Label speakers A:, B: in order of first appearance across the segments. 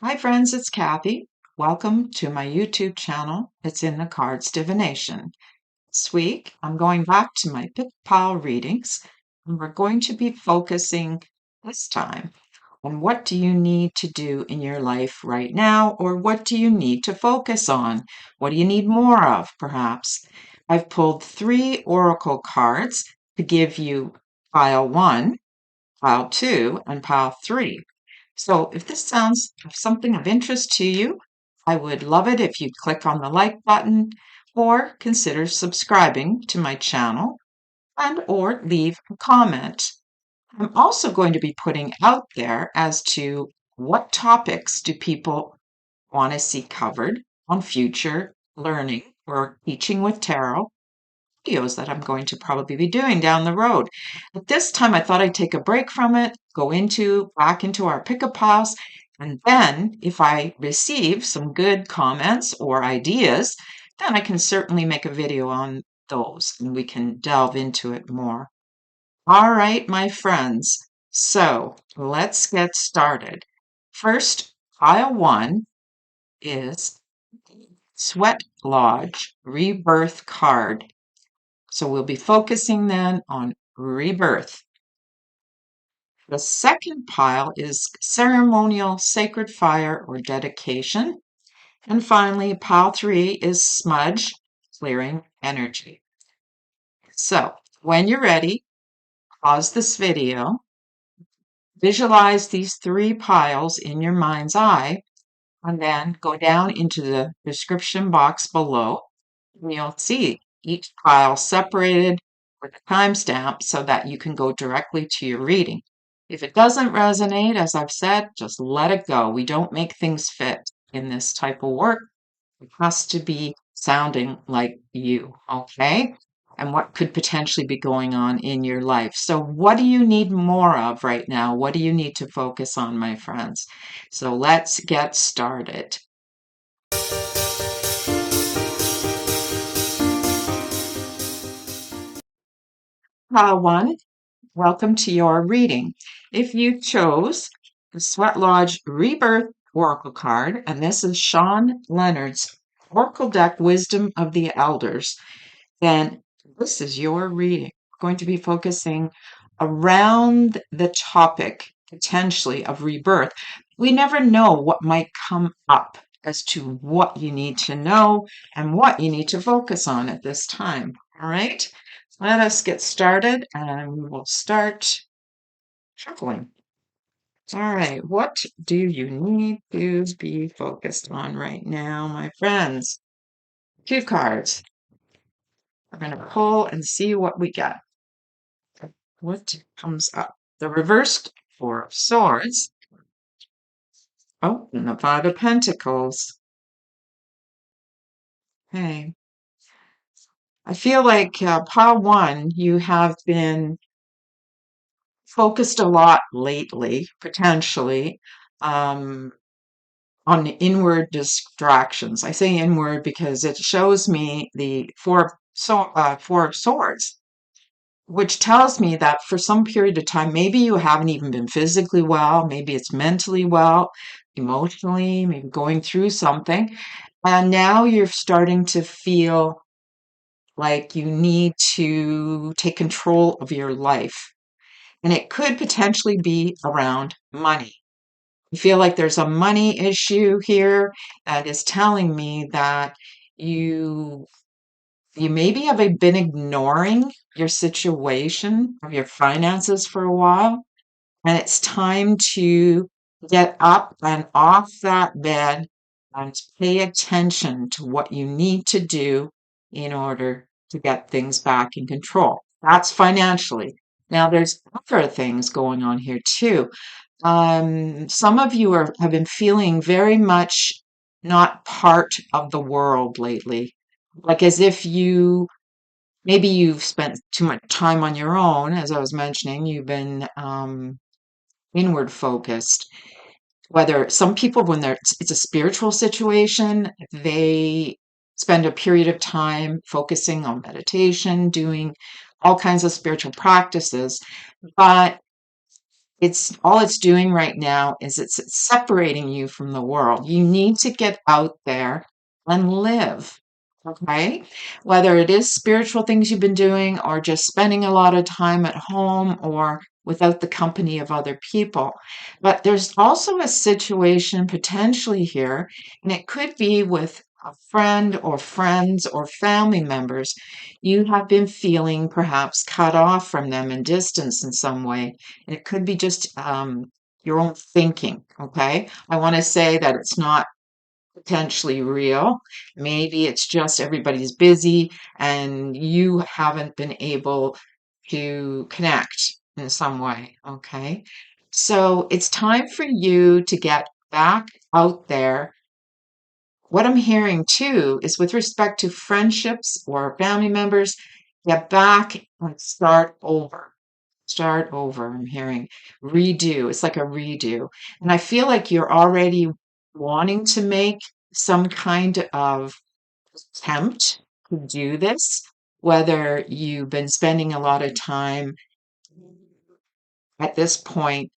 A: Hi friends, it's Kathy. Welcome to my YouTube channel. It's in the Cards Divination. This week, I'm going back to my Pick Pile readings, and we're going to be focusing this time on what do you need to do in your life right now, or what do you need to focus on? What do you need more of, perhaps? I've pulled 3 oracle cards to give you pile 1, pile 2, and pile 3. So if this sounds something of interest to you, I would love it if you'd click on the like button or consider subscribing to my channel and or leave a comment. I'm also going to be putting out there as to what topics do people want to see covered on future learning or teaching with tarot videos that I'm going to probably be doing down the road. But this time I thought I'd take a break from it, go back into our pickup house, and then if I receive some good comments or ideas, then I can certainly make a video on those and we can delve into it more. All right, my friends. So let's get started. First, pile 1 is Sweat Lodge Rebirth card. So we'll be focusing then on rebirth. The second pile is ceremonial sacred fire or dedication. And finally, pile 3 is smudge, clearing energy. So when you're ready, pause this video, visualize these 3 piles in your mind's eye, and then go down into the description box below. And you'll see each pile separated with a timestamp so that you can go directly to your reading. If it doesn't resonate, as I've said, just let it go. We don't make things fit in this type of work. It has to be sounding like you, okay? And what could potentially be going on in your life. So, what do you need more of right now? What do you need to focus on, my friends? So, let's get started. Pile 1, welcome to your reading. If you chose the Sweat Lodge Rebirth Oracle card, and this is Shawn Leonard's Oracle deck Wisdom of the Elders, then this is your reading. We're going to be focusing around the topic potentially of rebirth. We never know what might come up as to what you need to know and what you need to focus on at this time. All right, let us get started and we will start shuffling. All right, what do you need to be focused on right now, my friends? 2 cards. We're going to pull and see what we get. What comes up? The reversed 4 of Swords. Oh, and the 5 of Pentacles. Okay. I feel like pile 1, you have been focused a lot lately, potentially, on inward distractions. I say inward because it shows me the 4 of Swords, which tells me that for some period of time, maybe you haven't even been physically well, maybe it's mentally well, emotionally, maybe going through something. And now you're starting to feel like you need to take control of your life. And it could potentially be around money. I feel like there's a money issue here that is telling me that you maybe have been ignoring your situation of your finances for a while, and it's time to get up and off that bed and pay attention to what you need to do in order to get things back in control. That's financially. Now, there's other things going on here too. Some of you have been feeling very much not part of the world lately, like as if maybe you've spent too much time on your own, as I was mentioning, you've been inward focused. Whether some people, when it's a spiritual situation, they spend a period of time focusing on meditation, doing all kinds of spiritual practices. But It's doing right now is it's separating you from the world. You need to get out there and live. Okay. Whether it is spiritual things you've been doing or just spending a lot of time at home or without the company of other people. But there's also a situation potentially here, and it could be with a friend or friends or family members. You have been feeling perhaps cut off from them and distance in some way. And it could be just your own thinking. Okay. I want to say that it's not potentially real. Maybe it's just everybody's busy and you haven't been able to connect in some way. Okay. So it's time for you to get back out there. What I'm hearing too is with respect to friendships or family members, get back and start over. Start over. I'm hearing redo. It's like a redo. And I feel like you're already wanting to make some kind of attempt to do this, whether you've been spending a lot of time at this point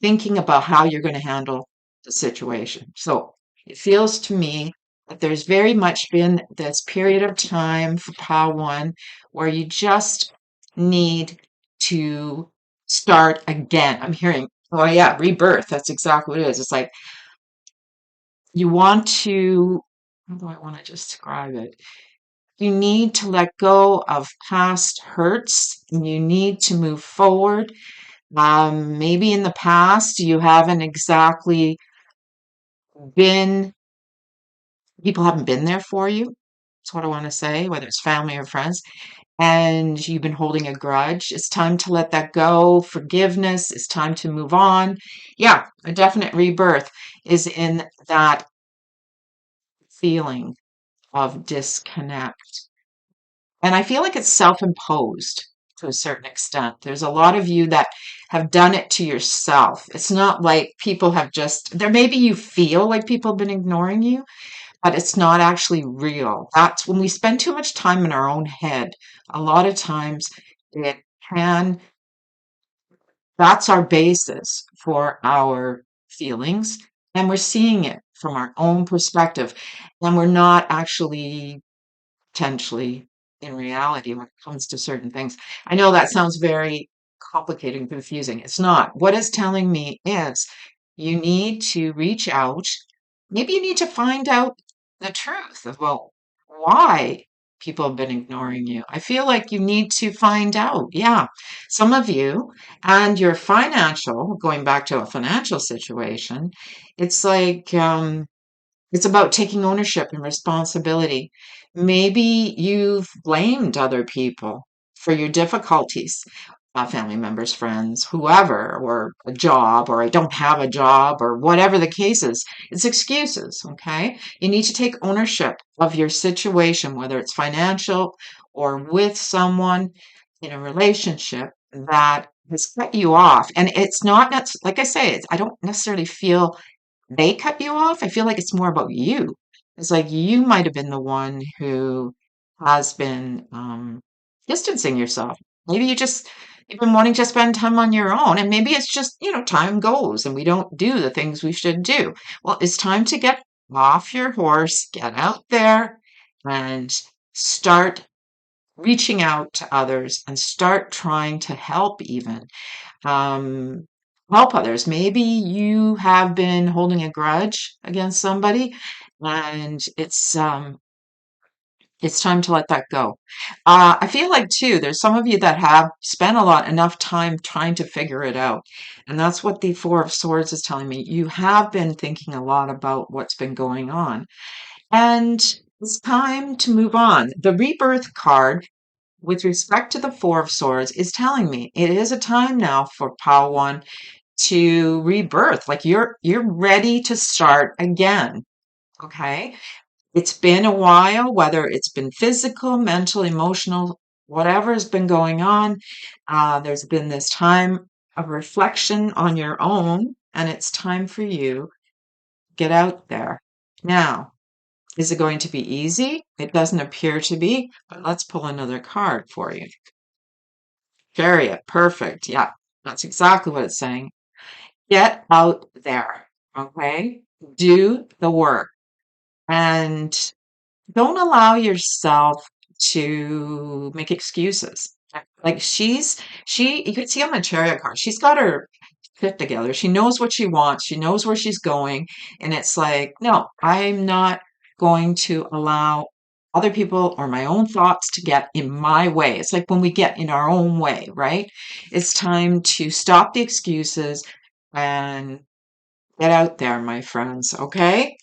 A: thinking about how you're going to handle the situation. So it feels to me that there's very much been this period of time for POW 1 where you just need to start again. I'm hearing, oh yeah, rebirth. That's exactly what it is. It's like you want to, how do I want to describe it? You need to let go of past hurts and you need to move forward. Maybe in the past you haven't exactly been, people haven't been there for you. That's what I want to say, whether it's family or friends, and you've been holding a grudge. It's time to let that go. Forgiveness. It's time to move on. Yeah, a definite rebirth is in that feeling of disconnect. And I feel like it's self-imposed to a certain extent. There's a lot of you that have done it to yourself. It's not like people have just, there maybe you feel like people have been ignoring you, but it's not actually real. That's when we spend too much time in our own head. A lot of times it can, that's our basis for our feelings. And we're seeing it from our own perspective. And we're not actually potentially in reality when it comes to certain things. I know that sounds very complicated and confusing. It's not. What it's telling me is you need to reach out. Maybe you need to find out the truth about why people have been ignoring you. I feel like you need to find out. Yeah, some of you and your financial, going back to a financial situation, it's like, it's about taking ownership and responsibility. Maybe you've blamed other people for your difficulties, family members, friends, whoever, or a job, or I don't have a job, or whatever the case is. It's excuses, okay? You need to take ownership of your situation, whether it's financial or with someone in a relationship that has cut you off. And it's not, like I say, I don't necessarily feel they cut you off. I feel like it's more about you. It's like you might have been the one who has been distancing yourself. Maybe you've been wanting to spend time on your own, and maybe it's just, time goes and we don't do the things we should do. Well, it's time to get off your horse, get out there, and start reaching out to others and start trying to help even um, help others. Maybe you have been holding a grudge against somebody, and it's time to let that go. I feel like too, there's some of you that have spent enough time trying to figure it out, and that's what the Four of Swords is telling me. You have been thinking a lot about what's been going on, and it's time to move on. The Rebirth card with respect to the Four of Swords is telling me it is a time now for Pile One to rebirth. Like you're ready to start again. Okay. It's been a while, whether it's been physical, mental, emotional, whatever has been going on. There's been this time of reflection on your own, and it's time for you to get out there. Now, is it going to be easy? It doesn't appear to be, but let's pull another card for you. Chariot, perfect. Yeah. That's exactly what it's saying. Get out there, okay? Do the work and don't allow yourself to make excuses. Like you could see on the chariot card, she's got her shit together. She knows what she wants. She knows where she's going. And it's like, no, I'm not going to allow other people or my own thoughts to get in my way. It's like when we get in our own way, right? It's time to stop the excuses and get out there, my friends. Okay?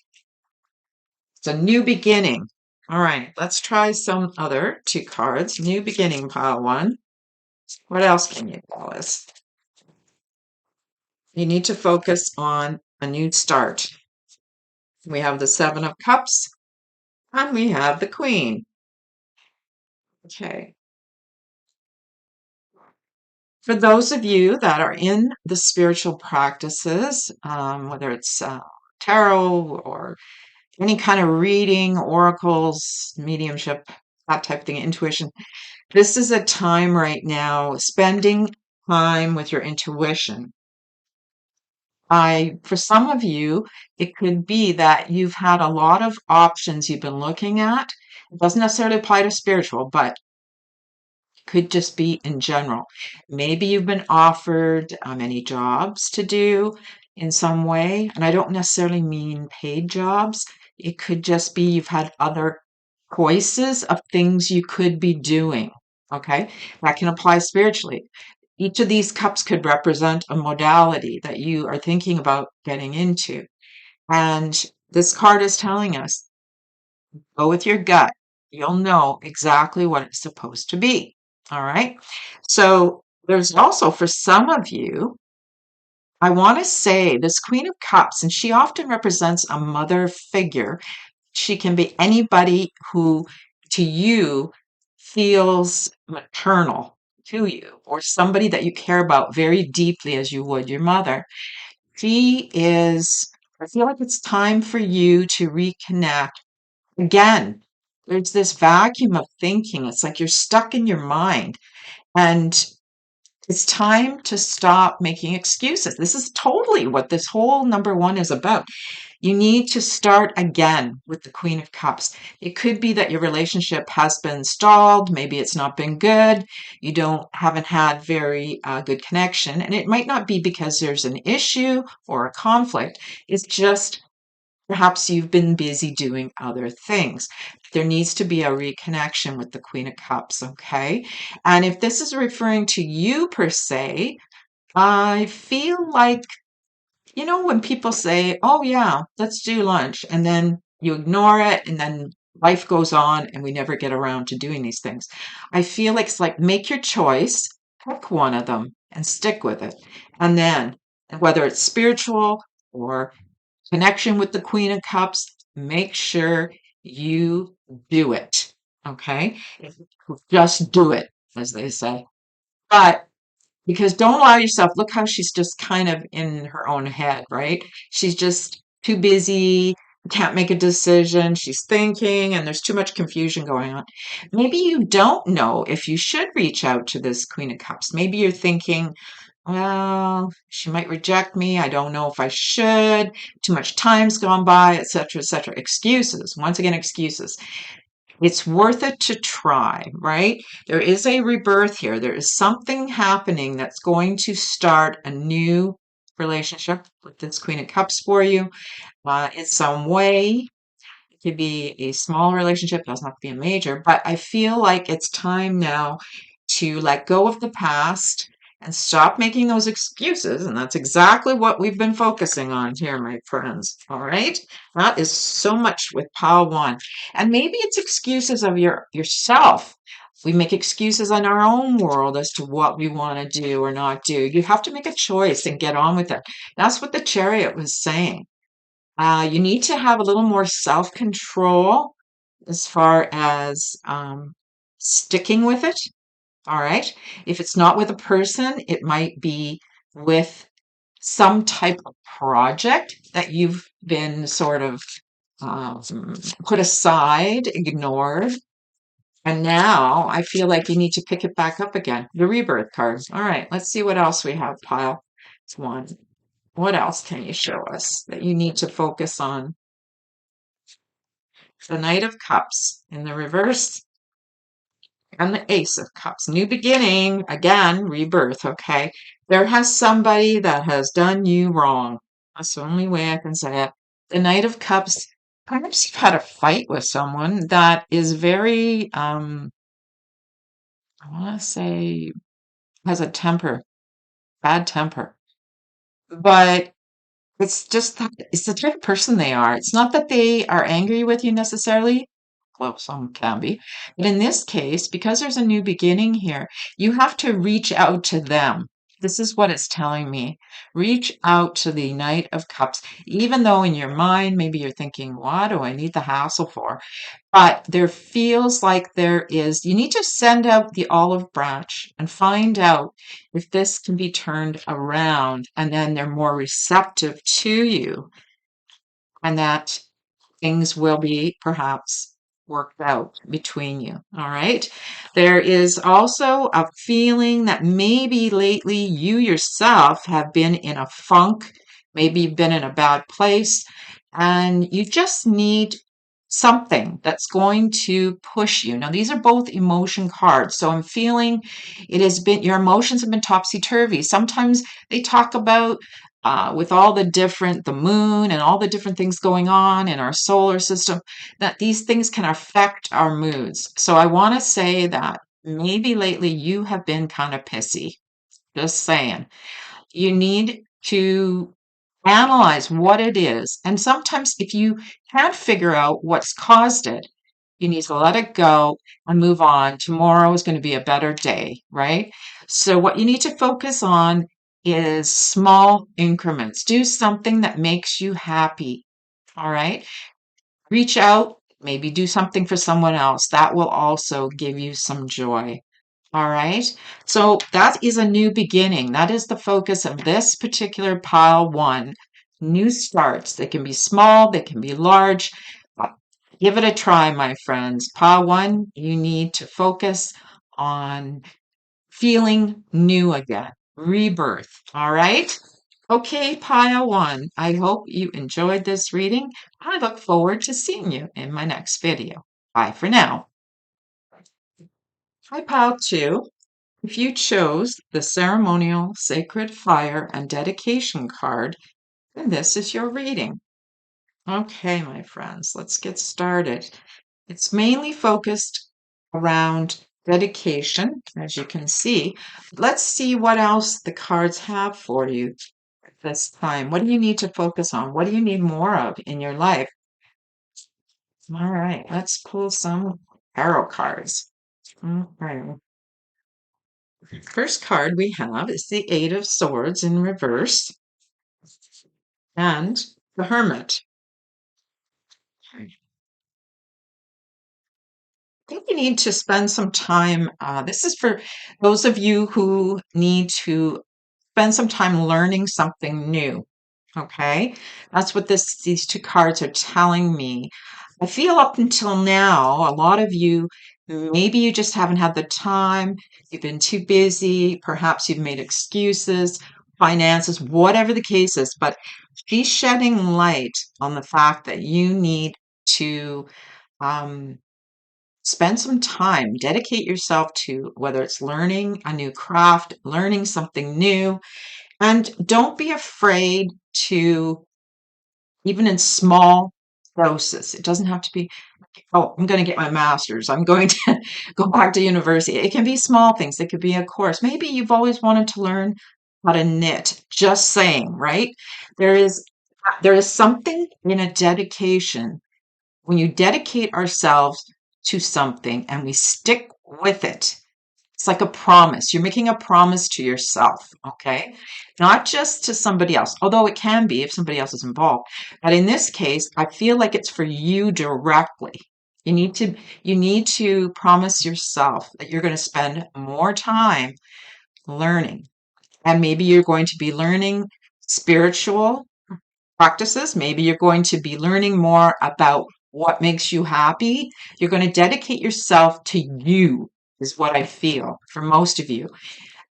A: It's a new beginning. All right, let's try some other two cards. New beginning, pile one. What else can you tell us? You need to focus on a new start. We have the Seven of Cups and we have the Queen. Okay. For those of you that are in the spiritual practices, whether it's tarot or any kind of reading, oracles, mediumship, that type of thing, intuition, this is a time right now spending time with your intuition. For some of you, it could be that you've had a lot of options you've been looking at. It doesn't necessarily apply to spiritual, but could just be in general. Maybe you've been offered any jobs to do in some way, and I don't necessarily mean paid jobs. It could just be you've had other choices of things you could be doing. Okay, that can apply spiritually. Each of these cups could represent a modality that you are thinking about getting into. And this card is telling us go with your gut. You'll know exactly what it's supposed to be. All right. So there's also for some of you, I want to say this Queen of Cups, and she often represents a mother figure. She can be anybody who to you feels maternal to you, or somebody that you care about very deeply as you would your mother. She is, I feel like it's time for you to reconnect. Again, there's this vacuum of thinking. It's like you're stuck in your mind. And it's time to stop making excuses. This is totally what this whole number one is about. You need to start again with the Queen of Cups. It could be that your relationship has been stalled. Maybe it's not been good. You haven't had very good connection. And it might not be because there's an issue or a conflict. It's just perhaps you've been busy doing other things. There needs to be a reconnection with the Queen of Cups, okay? And if this is referring to you per se, I feel like, when people say, oh, yeah, let's do lunch, and then you ignore it, and then life goes on, and we never get around to doing these things. I feel like it's like make your choice, pick one of them, and stick with it. And then, whether it's spiritual or connection with the Queen of Cups, make sure you do it. Okay? Just do it, as they say. But because don't allow yourself, look how she's just kind of in her own head, right? She's just too busy, can't make a decision. She's thinking, and there's too much confusion going on. Maybe you don't know if you should reach out to this Queen of Cups. Maybe you're thinking, well, she might reject me. I don't know if I should. Too much time's gone by, etc., etc. Excuses. Once again, excuses. It's worth it to try, right? There is a rebirth here. There is something happening that's going to start a new relationship with this Queen of Cups for you in some way. It could be a small relationship, doesn't have to be a major, but I feel like it's time now to let go of the past and stop making those excuses. And that's exactly what we've been focusing on here, my friends. All right. That is so much with pile one. And maybe it's excuses of yourself. We make excuses in our own world as to what we want to do or not do. You have to make a choice and get on with it. That's what the chariot was saying. You need to have a little more self-control as far as sticking with it. All right. If it's not with a person, it might be with some type of project that you've been sort of um, put aside, ignored. And now I feel like you need to pick it back up again. The rebirth card. All right, let's see what else we have, pile one. What else can you show us that you need to focus on? The Knight of Cups in the reverse and the Ace of Cups. New beginning, again, rebirth, okay? There has somebody that has done you wrong. That's the only way I can say it. The Knight of Cups, perhaps you've had a fight with someone that is very, I want to say, has a temper, bad temper. But it's just that it's the type of person they are. It's not that they are angry with you necessarily. Well, some can be. But in this case, because there's a new beginning here, you have to reach out to them. This is what it's telling me. Reach out to the Knight of Cups, even though in your mind, maybe you're thinking, why do I need the hassle for? But there feels like you need to send out the olive branch and find out if this can be turned around and then they're more receptive to you and that things will be perhaps worked out between you. All right. There is also a feeling that maybe lately you yourself have been in a funk, maybe you've been in a bad place, and you just need something that's going to push you. Now, these are both emotion cards. So I'm feeling your emotions have been topsy-turvy. Sometimes they talk about with all the moon and all the different things going on in our solar system, that these things can affect our moods. So I want to say that maybe lately you have been kind of pissy. Just saying. You need to analyze what it is. And sometimes if you can't figure out what's caused it, you need to let it go and move on. Tomorrow is going to be a better day, right? So what you need to focus on is small increments. Do something that makes you happy. All right. Reach out, maybe do something for someone else. That will also give you some joy. All right. So that is a new beginning. That is the focus of this particular pile one. New starts. They can be small, they can be large. Give it a try, my friends. Pile one, you need to focus on feeling new again, rebirth. All right. Okay, pile one. I hope you enjoyed this reading. I look forward to seeing you in my next video. Bye for now. Hi, pile two. If you chose the ceremonial sacred fire and dedication card, then this is your reading. Okay, my friends, let's get started. It's mainly focused around dedication, as you can see. Let's see what else the cards have for you this time. What do you need to focus on? What do you need more of in your life? All right, let's pull some tarot cards. Okay. First card we have is the Eight of Swords in reverse and the Hermit. I think you need to spend some time. This is for those of you who need to spend some time learning something new. Okay, that's what these two cards are telling me. I feel up until now, a lot of you, maybe you just haven't had the time, you've been too busy, perhaps you've made excuses, finances, whatever the case is, but she's shedding light on the fact that you need to um, spend some time, dedicate yourself to whether it's learning a new craft, learning something new, and don't be afraid to, even in small doses, it doesn't have to be, oh, I'm going to get my master's. I'm going to go back to university. It can be small things. It could be a course. Maybe you've always wanted to learn how to knit. Just saying, right? There is there is something in a dedication when you dedicate ourselves to something and we stick with it. It's like a promise. You're making a promise to yourself, okay? Not just to somebody else, although it can be if somebody else is involved. But in this case, I feel like it's for you directly. You need to you need to promise yourself that you're going to spend more time learning. And maybe you're going to be learning spiritual practices. Maybe you're going to be learning more about what makes you happy. You're going to dedicate yourself to you, is what I feel for most of you.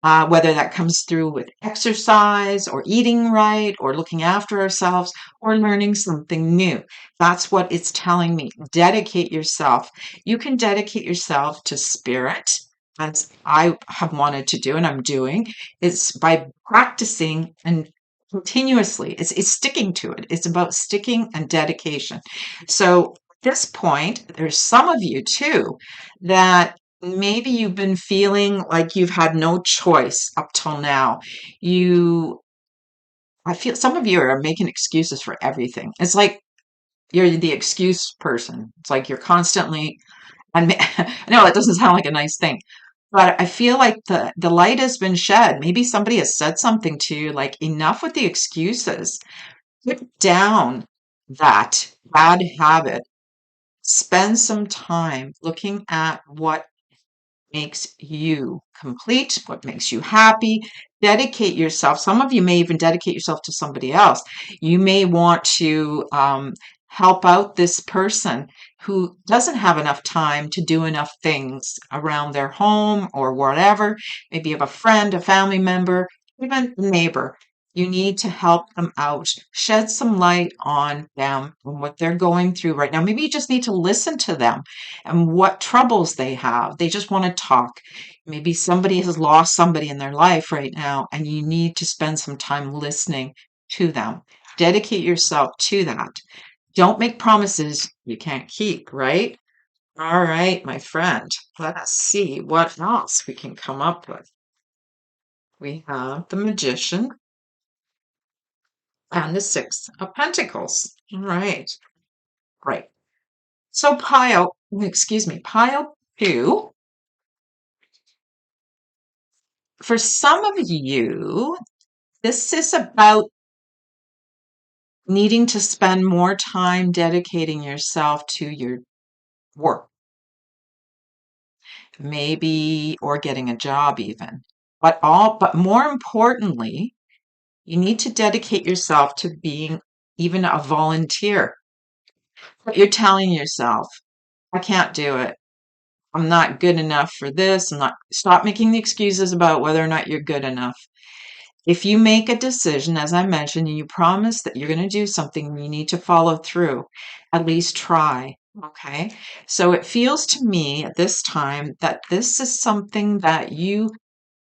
A: Whether that comes through with exercise or eating right or looking after ourselves or learning something new. That's what it's telling me. Dedicate yourself. You can dedicate yourself to spirit, as I have wanted to do and I'm doing. It's by practicing and continuously. It's sticking to it. It's about sticking and dedication. So at this point, there's some of you too that maybe you've been feeling like you've had no choice up till now. You, I feel some of you are making excuses for everything. It's like you're the excuse person. It's like you're constantly, and I know that doesn't sound like a nice thing, but I feel like the light has been shed. Maybe somebody has said something to you, like enough with the excuses. Put down that bad habit. Spend some time looking at what makes you complete, what makes you happy. Dedicate yourself. Some of you may even dedicate yourself to somebody else. You may want to help out this person who doesn't have enough time to do enough things around their home or whatever. Maybe you have a friend, a family member, even a neighbor. You need to help them out, shed some light on them and what they're going through right now. Maybe you just need to listen to them and what troubles they have. They just want to talk. Maybe somebody has lost somebody in their life right now, and you need to spend some time listening to them. Dedicate yourself to that. Don't make promises you can't keep, right? All right, my friend. Let's see what else we can come up with. We have the Magician and the Six of Pentacles. All right. Right. So pile two. For some of you, this is about needing to spend more time dedicating yourself to your work, maybe, or getting a job even. But more importantly, you need to dedicate yourself to being even a volunteer. But you're telling yourself, I can't do it. I'm not good enough for this. Stop making the excuses about whether or not you're good enough. If you make a decision, as I mentioned, and you promise that you're going to do something, you need to follow through. At least try. Okay. So it feels to me at this time that this is something that you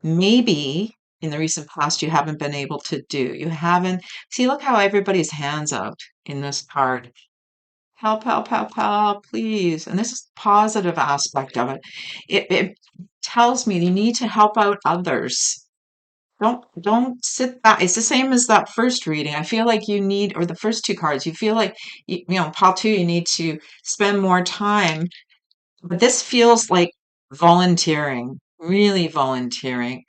A: maybe in the recent past you haven't been able to do. You haven't. See, look how everybody's hands out in this card. Help, help, help, help, please. And this is the positive aspect of it. It tells me you need to help out others. Don't sit back. It's the same as that first reading. I feel like you need, or the first two cards, you feel like, pile two, you need to spend more time. But this feels like volunteering, really volunteering.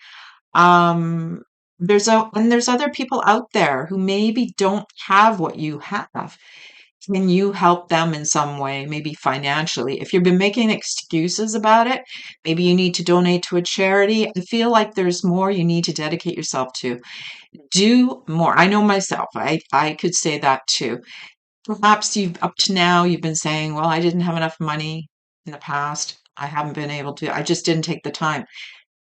A: Um, there's other people out there who maybe don't have what you have. Can you help them in some way, maybe financially? If you've been making excuses about it, maybe you need to donate to a charity. I feel like there's more you need to dedicate yourself to. Do more. I know myself. I could say that too. Perhaps up to now you've been saying, well, I didn't have enough money in the past. I haven't been able to. I just didn't take the time.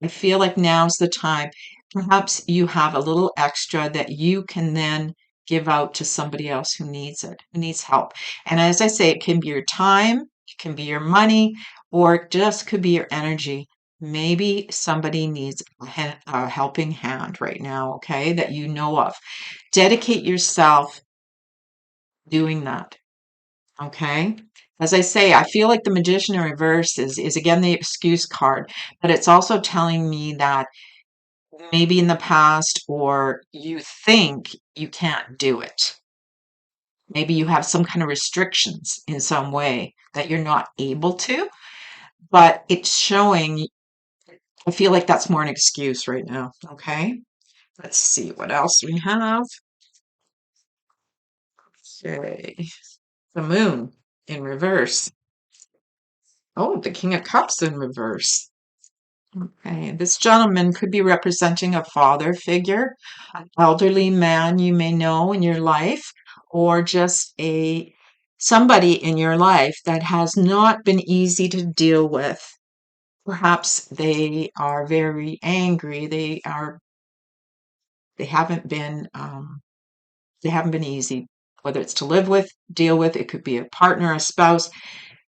A: I feel like now's the time. Perhaps you have a little extra that you can then give out to somebody else who needs it, who needs help. And as I say, it can be your time, it can be your money, or it just could be your energy. Maybe somebody needs a helping hand right now, okay, that you know of. Dedicate yourself doing that, okay? As I say, I feel like the Magician in reverse is again the excuse card, but it's also telling me that maybe in the past or you think you can't do it. Maybe you have some kind of restrictions in some way that you're not able to, but it's showing, I feel like that's more an excuse right now. Okay. Let's see what else we have. Okay. The moon in reverse. Oh, the King of Cups in reverse. Okay, this gentleman could be representing a father figure, an elderly man you may know in your life, or just a somebody in your life that has not been easy to deal with. Perhaps they are very angry. They haven't been they haven't been easy, whether it's to live with, deal with, it could be a partner, a spouse,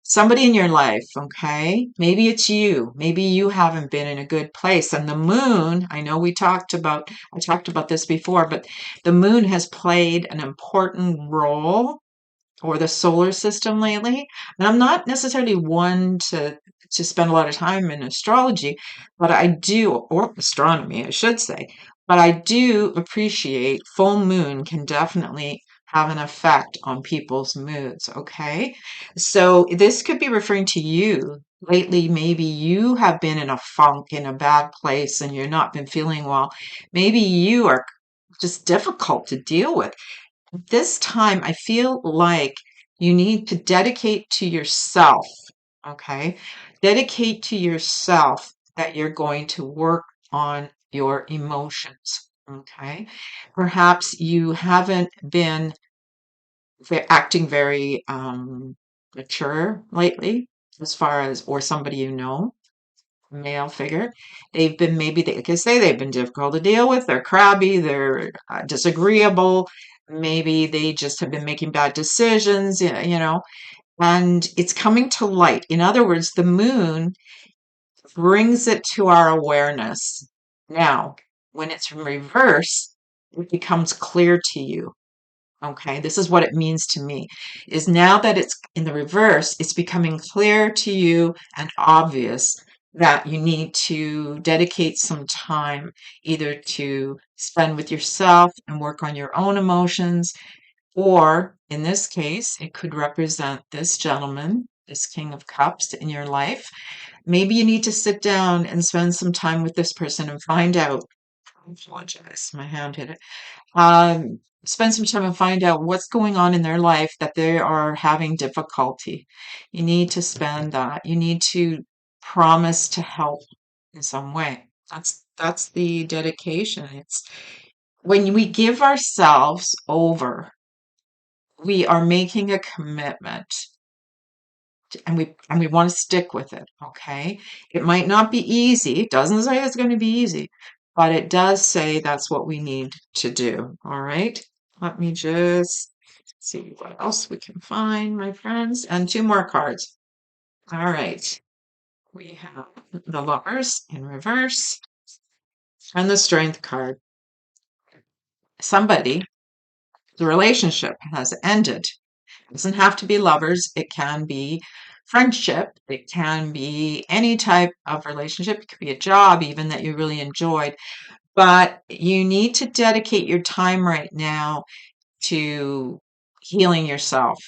A: somebody in your life, okay? Maybe it's you. Maybe you haven't been in a good place. And the moon, I know I talked about this before, but the moon has played an important role, or the solar system lately. And I'm not necessarily one to spend a lot of time in astrology, but I do, or astronomy, I should say, but I do appreciate full moon can definitely have an effect on people's moods, okay? So this could be referring to you. Lately, maybe you have been in a funk, in a bad place, and you're not been feeling well. Maybe you are just difficult to deal with. This time, I feel like you need to dedicate to yourself, okay? Dedicate to yourself that you're going to work on your emotions, okay? Perhaps you haven't been acting very mature lately, as far as, or somebody you know, male figure. They've been maybe they can say they've been difficult to deal with. They're crabby. They're disagreeable. Maybe they just have been making bad decisions, you know, and it's coming to light. In other words, the moon brings it to our awareness. Now, when it's in reverse, it becomes clear to you. Okay, this is what it means to me, is now that it's in the reverse, it's becoming clear to you and obvious that you need to dedicate some time either to spend with yourself and work on your own emotions, or in this case, it could represent this gentleman, this King of Cups in your life. Maybe you need to sit down and spend some time with this person and find out. I apologize, my hand hit it. Spend some time and find out what's going on in their life that they are having difficulty. You need to spend that. You need to promise to help in some way. That's the dedication. It's when we give ourselves over, we are making a commitment and we want to stick with it, okay? It might not be easy. It doesn't say it's going to be easy, but it does say that's what we need to do, all right? Let me just see what else we can find, my friends. And two more cards. All right. We have the Lovers in reverse and the Strength card. Somebody, the relationship has ended. It doesn't have to be lovers. It can be friendship. It can be any type of relationship. It could be a job even that you really enjoyed. But you need to dedicate your time right now to healing yourself.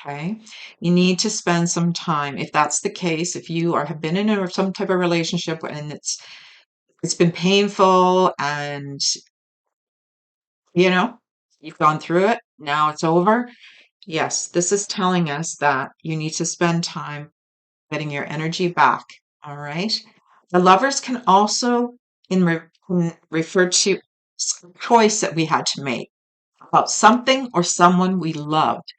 A: Okay. You need to spend some time. If that's the case, if you are have been in some type of relationship and it's been painful and you know you've gone through it, now it's over. Yes, this is telling us that you need to spend time getting your energy back. All right. The lovers can also can refer to some choice that we had to make about something or someone we loved.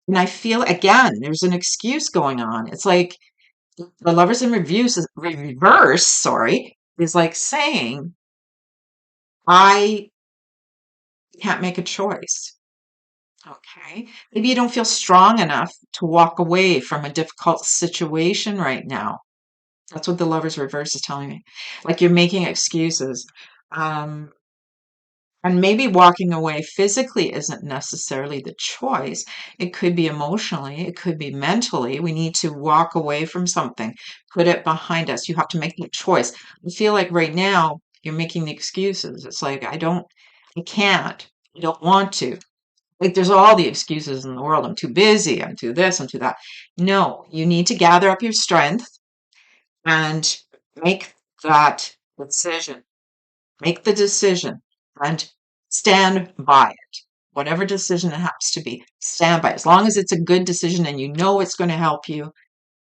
A: And I feel again, there's an excuse going on. It's like the lovers in reverse, sorry, is like saying, I can't make a choice. Okay. Maybe you don't feel strong enough to walk away from a difficult situation right now. That's what the lover's reverse is telling me. Like you're making excuses. Um, and maybe walking away physically isn't necessarily the choice. It could be emotionally, it could be mentally. We need to walk away from something, put it behind us. You have to make the choice. I feel like right now you're making the excuses. It's like, I can't, I don't want to. Like there's all the excuses in the world. I'm too busy, I'm too this, I'm too that. No, you need to gather up your strength and make that decision. Make the decision and stand by it. Whatever decision it happens to be, stand by it. As long as it's a good decision and you know it's going to help you,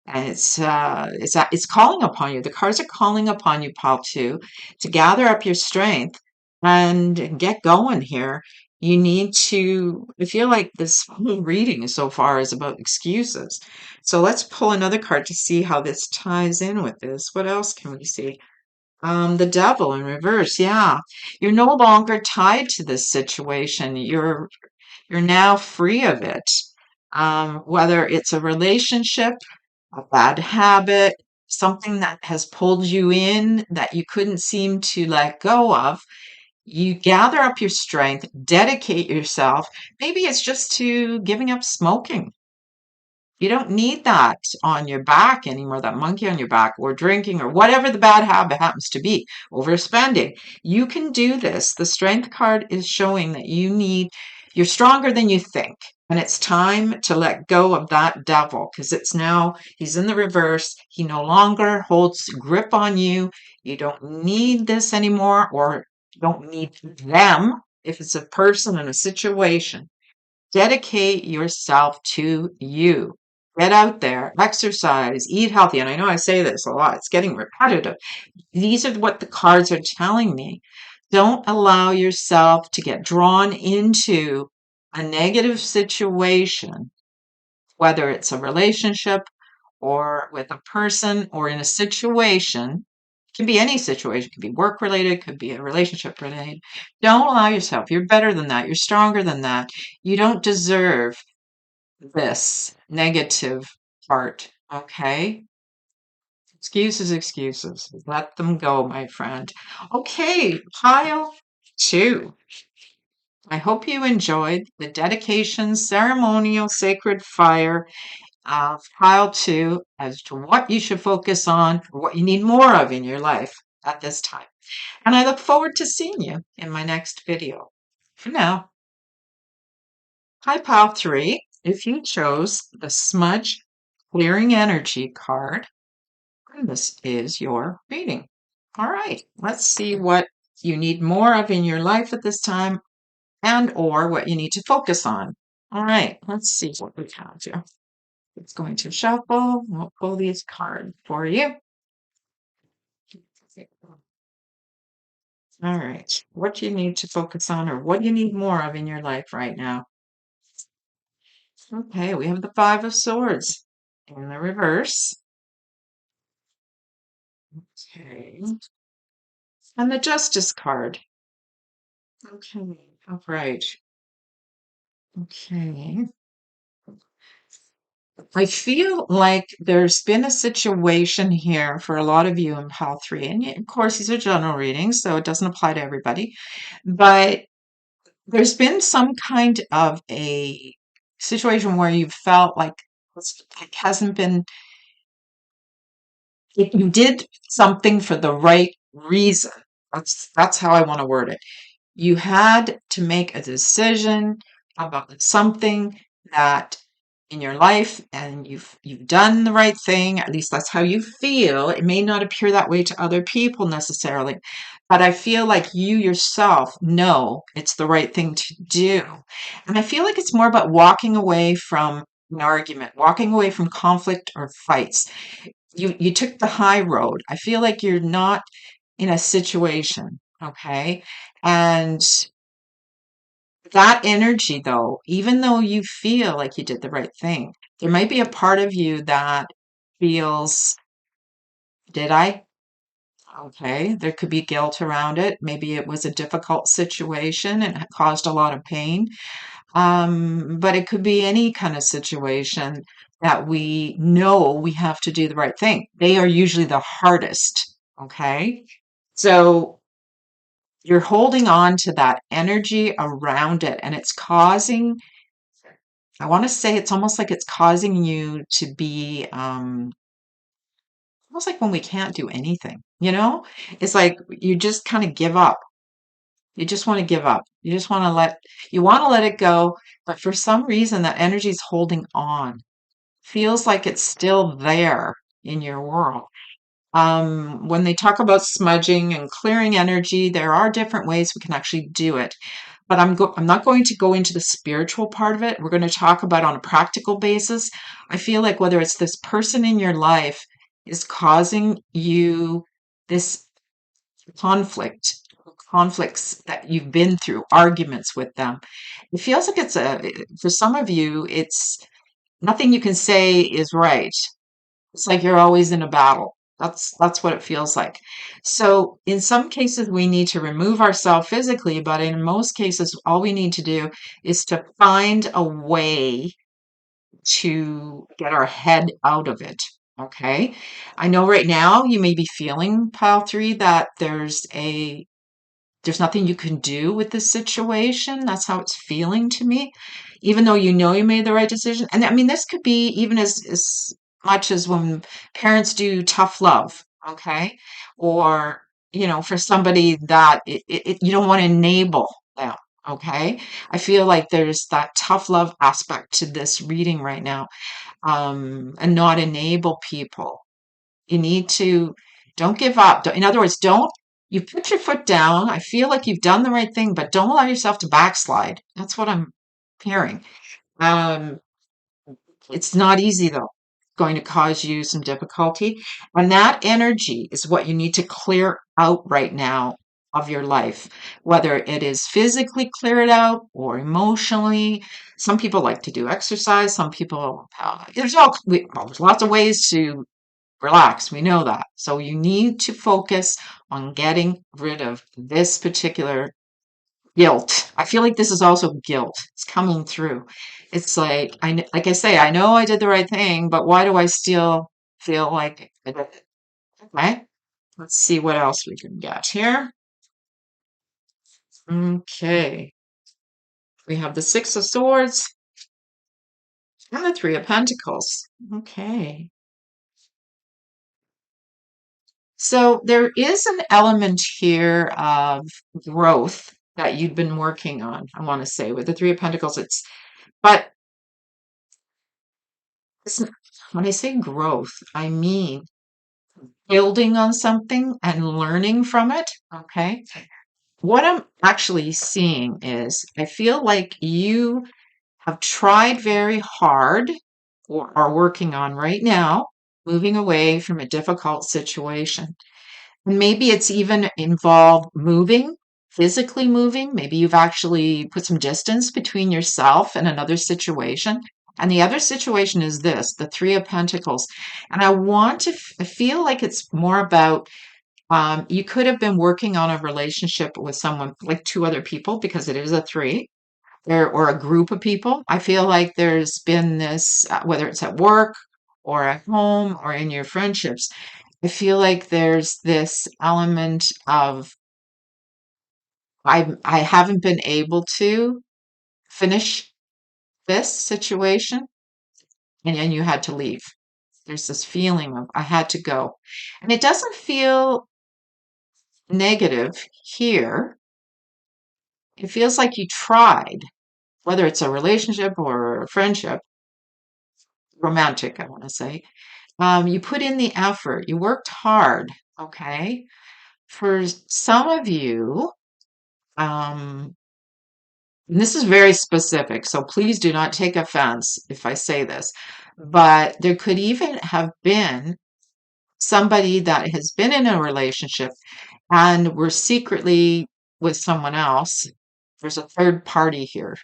A: and it's calling upon you. The cards are calling upon you, Pal, too, to gather up your strength and get going here. You need to, I feel like this whole reading so far is about excuses. So let's pull another card to see how this ties in with this. What else can we see? The devil in reverse. Yeah. You're no longer tied to this situation. You're now free of it. Whether it's a relationship, a bad habit, something that has pulled you in that you couldn't seem to let go of, you gather up your strength, dedicate yourself. Maybe it's just to giving up smoking. You don't need that on your back anymore, that monkey on your back, or drinking, or whatever the bad habit happens to be, overspending. You can do this. The strength card is showing that you're stronger than you think. And it's time to let go of that devil because he's in the reverse. He no longer holds grip on you. You don't need this anymore, or you don't need them if it's a person and a situation. Dedicate yourself to you. Get out there, exercise, eat healthy. And I know I say this a lot, it's getting repetitive. These are what the cards are telling me. Don't allow yourself to get drawn into a negative situation, whether it's a relationship or with a person or in a situation. It can be any situation, it could be work related, it could be a relationship related. Don't allow yourself. You're better than that. You're stronger than that. You don't deserve this negative part, okay? Excuses, excuses. Let them go, my friend. Okay, pile two. I hope you enjoyed the dedication, ceremonial, sacred fire of pile two as to what you should focus on, or what you need more of in your life at this time. And I look forward to seeing you in my next video. For now, hi, pile three. If you chose the smudge clearing energy card, and this is your reading. All right, let's see what you need more of in your life at this time and or what you need to focus on. All right, let's see what we have here. It's going to shuffle. We'll pull these cards for you. All right, what do you need to focus on, or what do you need more of in your life right now? Okay, we have the Five of Swords in the reverse. Okay, and the Justice card. Okay, all right. Okay. I feel like there's been a situation here for a lot of you in pile three. And of course, these are general readings, so it doesn't apply to everybody. But there's been some kind of a situation where you felt like it hasn't been, you did something for the right reason. That's how I want to word it. You had to make a decision about something that in your life, and you've done the right thing. At least that's how you feel. It may not appear that way to other people necessarily, but I feel like you yourself know it's the right thing to do. And I feel like it's more about walking away from an argument, walking away from conflict or fights. You took the high road. I feel like you're not in a situation, okay? And that energy, though, even though you feel like you did the right thing, there might be a part of you that feels, did I? Okay, there could be guilt around it. Maybe it was a difficult situation and it caused a lot of pain. But it could be any kind of situation that we know we have to do the right thing. They are usually the hardest, okay? So you're holding on to that energy around it, and it's causing, I want to say it's almost like it's causing you to be almost like when we can't do anything, you know? It's like you just kind of give up. You just want to give up. You want to let it go, but for some reason that energy is holding on. Feels like it's still there in your world. When they talk about smudging and clearing energy, there are different ways we can actually do it. But I'm not going to go into the spiritual part of it. We're going to talk about on a practical basis. I feel like whether it's this person in your life is causing you this conflict, conflicts that you've been through, arguments with them. It feels like for some of you, it's nothing you can say is right. It's like you're always in a battle. That's what it feels like. So in some cases we need to remove ourselves physically, but in most cases all we need to do is to find a way to get our head out of it. Okay. I know right now you may be feeling pile three that there's nothing you can do with this situation. That's how it's feeling to me, even though you know you made the right decision. And I mean, this could be even as much as when parents do tough love, okay? Or, for somebody that you don't want to enable them, okay? I feel like there's that tough love aspect to this reading right now, and not enable people. You need to don't give up. In other words, don't you put your foot down. I feel like you've done the right thing, but don't allow yourself to backslide. That's what I'm hearing. Um, it's not easy though. Going to cause you some difficulty. And that energy is what you need to clear out right now of your life, whether it is physically clear it out or emotionally. Some people like to do exercise. Some people, well, there's lots of ways to relax. We know that. So you need to focus on getting rid of this particular guilt. I feel like this is also guilt. It's coming through. It's like like I say, I know I did the right thing, but why do I still feel like I did it? Okay. Let's see what else we can get here. Okay. We have the Six of Swords and the Three of Pentacles. Okay. So there is an element here of growth that you've been working on, I want to say, with the Three of Pentacles. But it's, when I say growth, I mean building on something and learning from it. Okay. What I'm actually seeing is I feel like you have tried very hard or are working on right now, moving away from a difficult situation. Maybe it's even involved moving, physically moving. Maybe you've actually put some distance between yourself and another situation. And the other situation is this, the Three of Pentacles. And I feel like it's more about, you could have been working on a relationship with someone, like two other people, because it is a three, or a group of people. I feel like there's been this, whether it's at work or at home or in your friendships, I feel like there's this element of I haven't been able to finish this situation, and then you had to leave. There's this feeling of I had to go. And it doesn't feel negative here. It feels like you tried, whether it's a relationship or a friendship, romantic, I want to say. You put in the effort, you worked hard, okay? For some of you, um, and this is very specific, so please do not take offense if I say this, but there could even have been somebody that has been in a relationship and were secretly with someone else. There's a third party here,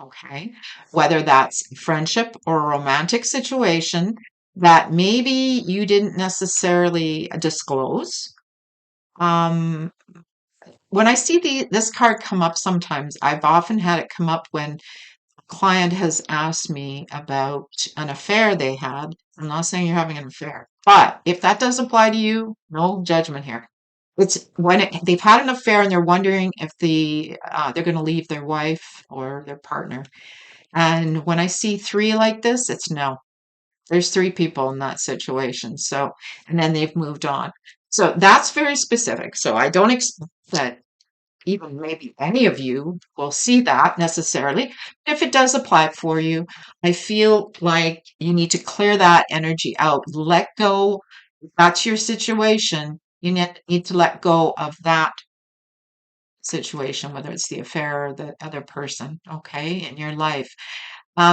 A: okay? Whether that's friendship or a romantic situation that maybe you didn't necessarily disclose. Um, when I see this card come up sometimes, I've often had it come up when client has asked me about an affair they had. I'm not saying you're having an affair, but if that does apply to you, no judgment here. It's when they've had an affair and they're wondering if they're going to leave their wife or their partner. And when I see three like this, it's no. There's three people in that situation. So, and then they've moved on. So that's very specific. So I don't expect that even maybe any of you will see that necessarily. If it does apply for you, I feel like you need to clear that energy out. Let go. If that's your situation, you need to let go of that situation, whether it's the affair or the other person, okay, in your life.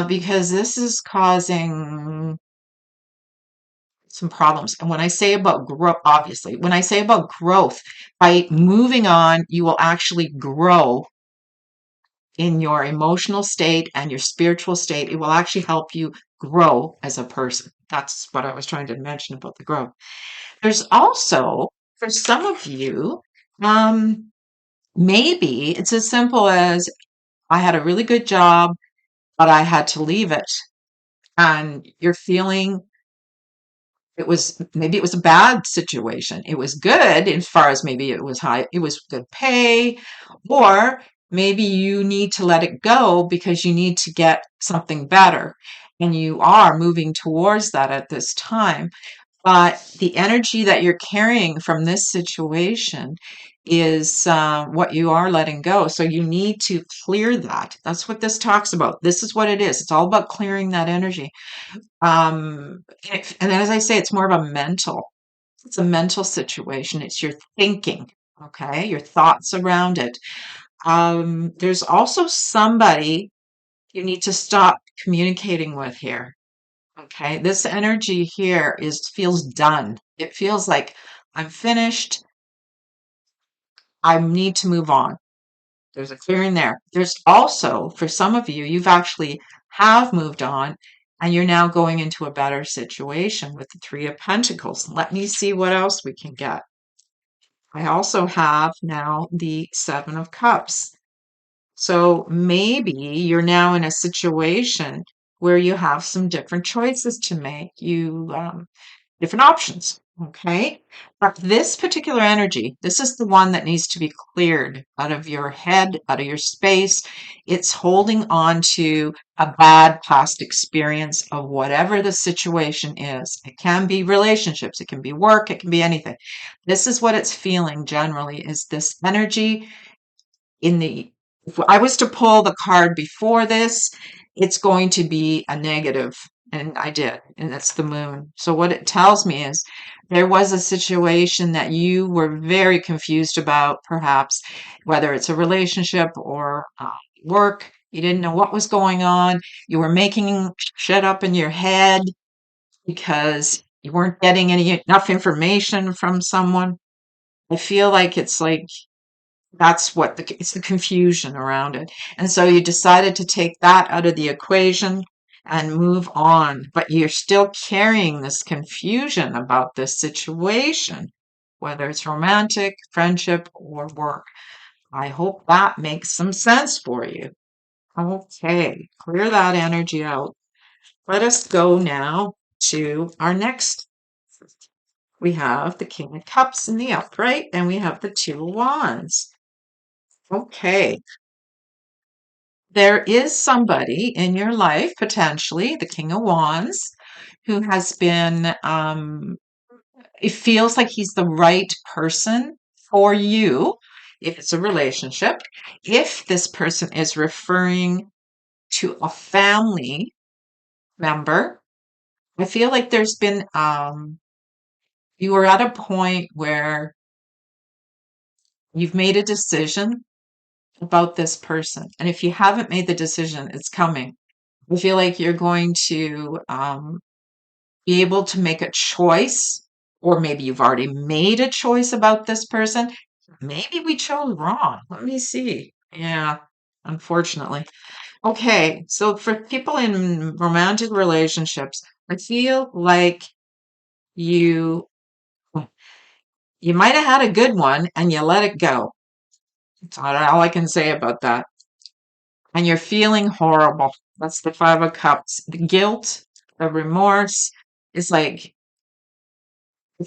A: Because this is causing some problems. And when I say about growth, obviously, when I say about growth, by moving on, you will actually grow in your emotional state and your spiritual state. It will actually help you grow as a person. That's what I was trying to mention about the growth. There's also, for some of you, um, maybe it's as simple as I had a really good job, but I had to leave it. And you're feeling it was maybe it was a bad situation. It was good as far as maybe it was good pay, or maybe you need to let it go because you need to get something better. And you are moving towards that at this time. But the energy that you're carrying from this situation is what you are letting go. So you need to clear that. That's what this talks about. This is what it is. It's all about clearing that energy. And as I say, it's more of it's a mental situation. It's your thinking, okay, your thoughts around it. There's also somebody you need to stop communicating with here. Okay, this energy here feels done. It feels like I'm finished. I need to move on. There's a clearing there. There's also, for some of you, you've actually have moved on and you're now going into a better situation with the Three of Pentacles. Let me see what else we can get. I also have now the Seven of Cups. So maybe you're now in a situation where you have some different choices to make. Different options. Okay. But this particular energy, this is the one that needs to be cleared out of your head, out of your space. It's holding on to a bad past experience of whatever the situation is. It can be relationships, it can be work, it can be anything. This is what it's feeling generally is this energy in the if I was to pull the card before this, it's going to be a negative, and I did, and that's the moon. So what it tells me is there was a situation that you were very confused about, perhaps whether it's a relationship or work. You didn't know what was going on. You were making shit up in your head because you weren't getting enough information from someone. I feel like it's like that's what it's the confusion around it. And so you decided to take that out of the equation and move on, but you're still carrying this confusion about this situation, whether it's romantic, friendship, or work. I hope that makes some sense for you. Okay, clear that energy out. Let us go now to our next. We have the King of Cups in the upright, and we have the Two of Wands. Okay, there is somebody in your life, potentially the King of Wands, who has been, it feels like he's the right person for you if it's a relationship. If this person is referring to a family member, I feel like there's been, you are at a point where you've made a decision about this person. And if you haven't made the decision, it's coming. I feel like you're going to be able to make a choice, or maybe you've already made a choice about this person. Maybe we chose wrong. Let me see. Yeah, unfortunately. Okay, so for people in romantic relationships, I feel like you you might have had a good one and you let it go. That's all I can say about that. And you're feeling horrible. That's the Five of Cups. The guilt, the remorse is like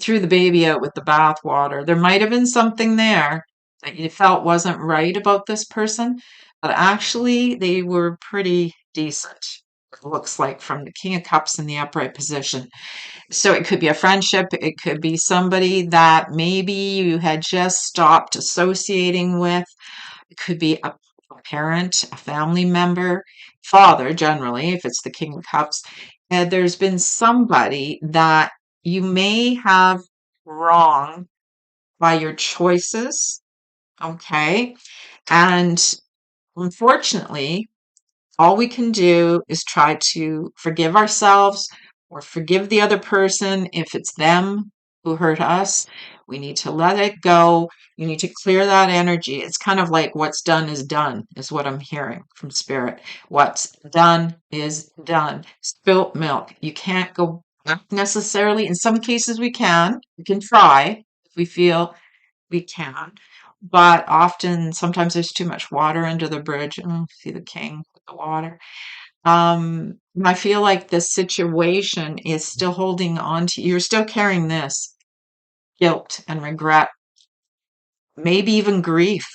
A: threw the baby out with the bathwater. There might have been something there that you felt wasn't right about this person, but actually they were pretty decent. It looks like from the King of Cups in the upright position. So it could be a friendship, it could be somebody that maybe you had just stopped associating with. It could be a parent, a family member, father, generally, if it's the King of Cups. And there's been somebody that you may have wrong by your choices, okay? And unfortunately, all we can do is try to forgive ourselves or forgive the other person if it's them who hurt us. We need to let it go. You need to clear that energy. It's kind of like what's done, is what I'm hearing from spirit. What's done is done. Spilt milk. You can't go back necessarily. In some cases, we can. We can try if we feel we can. But often, sometimes there's too much water under the bridge. Oh, see the king with the water. I feel like the situation is still holding on to you're still carrying this guilt and regret, maybe even grief.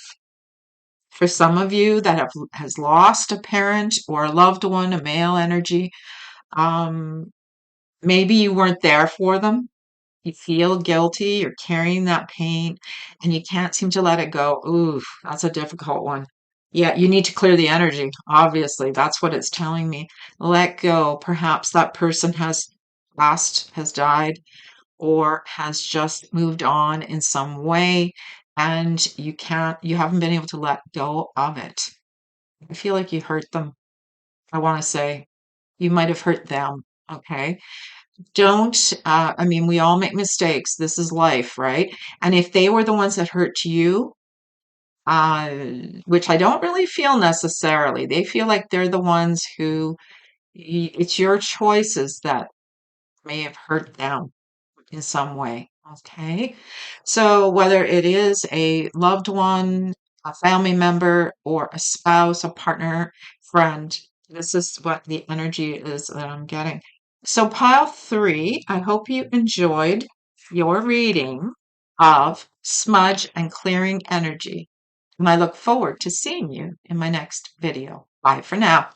A: For some of you that has lost a parent or a loved one, a male energy, um, maybe you weren't there for them. You feel guilty, you're carrying that pain, and you can't seem to let it go. Ooh, that's a difficult one. Yeah, you need to clear the energy. Obviously, that's what it's telling me. Let go. Perhaps that person has passed, has died, or has just moved on in some way, and you haven't been able to let go of it. I feel like you hurt them. I want to say you might have hurt them. Okay. I mean, we all make mistakes. This is life, right? And if they were the ones that hurt you, uh, which I don't really feel necessarily, they feel like they're the ones who it's your choices that may have hurt them in some way. Okay. So whether it is a loved one, a family member, or a spouse, a partner, friend, this is what the energy is that I'm getting. So pile three, I hope you enjoyed your reading of smudge and clearing energy. And I look forward to seeing you in my next video. Bye for now.